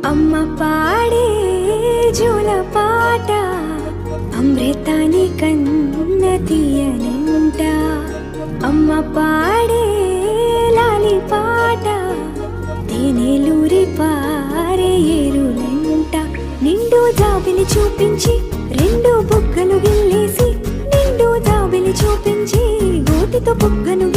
అమ్మ పాడే జోల పాట అమృతాని కన్న తీయనంట. అమ్మ పాడే లాలి పాట తేనెలూరి పారే ఏరులంట. నిండు జాబిలి చూపించి రెండు బుగ్గలు గిల్లేసి, నిండు జాబిలి చూపించి గోటితో బుగ్గను